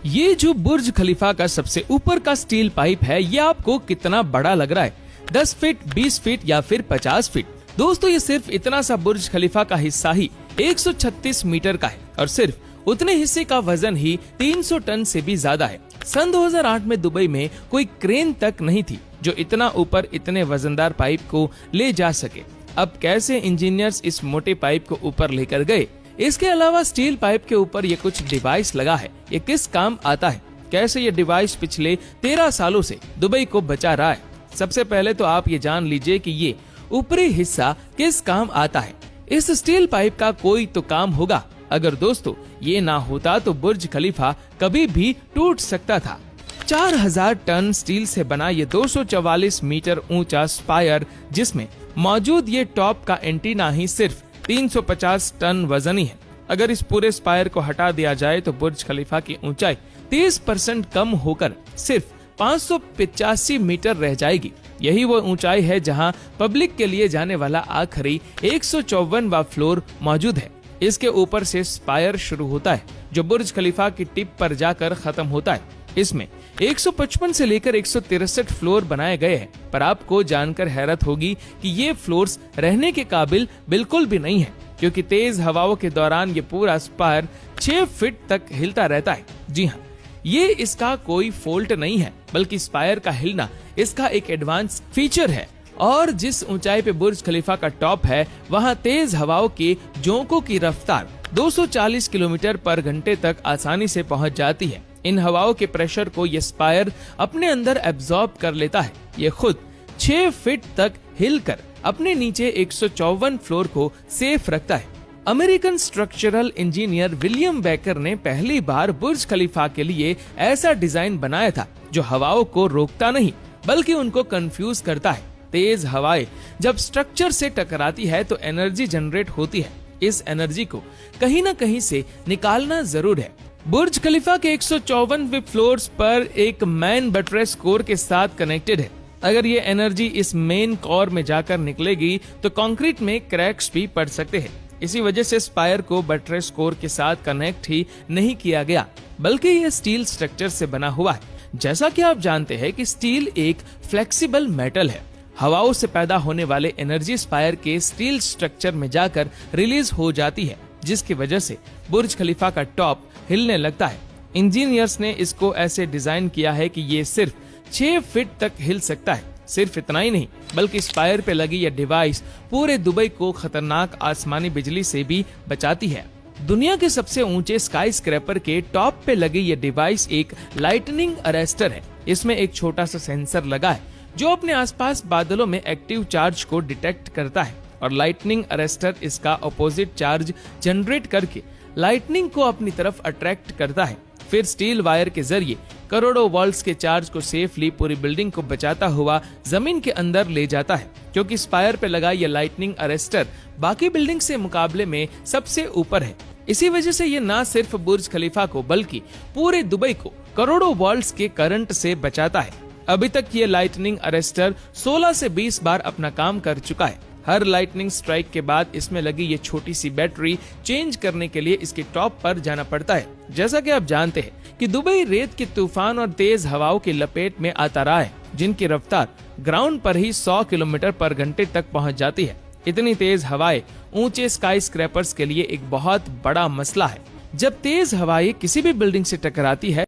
ये जो बुर्ज खलीफा का सबसे ऊपर का स्टील पाइप है, ये आपको कितना बड़ा लग रहा है? 10 फीट, 20 फीट या फिर 50 फीट? दोस्तों, ये सिर्फ इतना सा बुर्ज खलीफा का हिस्सा ही 136 मीटर का है और सिर्फ उतने हिस्से का वजन ही 300 टन से भी ज्यादा है। सन 2008 में दुबई में कोई क्रेन तक नहीं थी जो इतना ऊपर इतने वजनदार पाइप को ले जा सके। अब कैसे इंजीनियर्स इस मोटे पाइप को ऊपर लेकर गए? इसके अलावा स्टील पाइप के ऊपर ये कुछ डिवाइस लगा है, ये किस काम आता है? कैसे ये डिवाइस पिछले 13 सालों से दुबई को बचा रहा है? सबसे पहले तो आप ये जान लीजिए कि ये ऊपरी हिस्सा किस काम आता है। इस स्टील पाइप का कोई तो काम होगा। अगर दोस्तों ये ना होता तो बुर्ज खलीफा कभी भी टूट सकता था। 4000 टन स्टील से बना ये 244 मीटर ऊंचा स्पायर, जिसमें मौजूद ये टॉप का एंटीना ही सिर्फ 350 टन वजनी है। अगर इस पूरे स्पायर को हटा दिया जाए तो बुर्ज खलीफा की ऊंचाई 30% कम होकर सिर्फ 585 मीटर रह जाएगी। यही वो ऊंचाई है जहां पब्लिक के लिए जाने वाला आखिरी 154वां फ्लोर मौजूद है। इसके ऊपर से स्पायर शुरू होता है जो बुर्ज खलीफा की टिप पर जाकर खत्म होता है। इसमें 155 से लेकर 163 फ्लोर बनाए गए हैं, पर आपको जानकर हैरत होगी कि ये फ्लोर्स रहने के काबिल बिल्कुल भी नहीं है, क्योंकि तेज हवाओं के दौरान ये पूरा स्पायर 6 फीट तक हिलता रहता है। जी हाँ, ये इसका कोई फॉल्ट नहीं है, बल्कि स्पायर का हिलना इसका एक एडवांस फीचर है। और जिस ऊंचाई पे बुर्ज खलीफा का टॉप है, वहाँ तेज हवाओं के झोंकों की रफ्तार 240 किलोमीटर पर घंटे तक आसानी से पहुँच जाती है। इन हवाओं के प्रेशर को ये स्पायर अपने अंदर एब्जॉर्ब कर लेता है। ये खुद 6 फीट तक हिलकर अपने नीचे 154 फ्लोर को सेफ रखता है। American structural engineer William baker ने पहली बार बुर्ज खलीफा के लिए ऐसा डिजाइन बनाया था जो हवाओं को रोकता नहीं बल्कि उनको कंफ्यूज करता है। तेज हवाएं जब स्ट्रक्चर से टकराती है तो एनर्जी जनरेट होती है। इस एनर्जी को कहीं ना कहीं से निकालना जरूर है। बुर्ज खलीफा के 154वें फ्लोर्स पर एक मेन बटरेस कोर के साथ कनेक्टेड है। अगर ये एनर्जी इस मेन कोर में जाकर निकलेगी तो कंक्रीट में क्रैक्स भी पड़ सकते हैं। इसी वजह से स्पायर को बटरेस कोर के साथ कनेक्ट ही नहीं किया गया, बल्कि यह स्टील स्ट्रक्चर से बना हुआ है। जैसा कि आप जानते हैं कि स्टील एक फ्लेक्सिबल मेटल है। हवाओं से पैदा होने वाले एनर्जी स्पायर के स्टील स्ट्रक्चर में जाकर रिलीज हो जाती है, जिसकी वजह से बुर्ज खलीफा का टॉप हिलने लगता है। इंजीनियर्स ने इसको ऐसे डिजाइन किया है कि ये सिर्फ 6 फीट तक हिल सकता है। सिर्फ इतना ही नहीं, बल्कि स्पायर पे लगी यह डिवाइस पूरे दुबई को खतरनाक आसमानी बिजली से भी बचाती है। दुनिया के सबसे ऊंचे स्काई स्क्रैपर के टॉप पे लगी यह डिवाइस एक लाइटनिंग अरेस्टर है। इसमें एक छोटा सा सेंसर लगा है जो अपने आसपास बादलों में एक्टिव चार्ज को डिटेक्ट करता है और लाइटनिंग अरेस्टर इसका ऑपोजिट चार्ज जनरेट करके लाइटनिंग को अपनी तरफ अट्रैक्ट करता है। फिर स्टील वायर के जरिए करोड़ों वोल्ट्स के चार्ज को सेफली पूरी बिल्डिंग को बचाता हुआ जमीन के अंदर ले जाता है। क्योंकि स्पायर पे लगा ये लाइटनिंग अरेस्टर बाकी बिल्डिंग से मुकाबले में सबसे ऊपर है, इसी वजह से ये न सिर्फ बुर्ज खलीफा को बल्कि पूरे दुबई को करोड़ों वोल्ट्स के करंट से बचाता है। अभी तक ये लाइटनिंग अरेस्टर 16 से 20 बार अपना काम कर चुका है। हर लाइटनिंग स्ट्राइक के बाद इसमें लगी ये छोटी सी बैटरी चेंज करने के लिए इसके टॉप पर जाना पड़ता है। जैसा कि आप जानते हैं कि दुबई रेत के तूफान और तेज हवाओं की लपेट में आता रहा है, जिनकी रफ्तार ग्राउंड पर ही 100 किलोमीटर पर घंटे तक पहुंच जाती है। इतनी तेज हवाएं ऊंचे स्काई स्क्रैपर्स के लिए एक बहुत बड़ा मसला है। जब तेज हवाएं किसी भी बिल्डिंग से टकराती है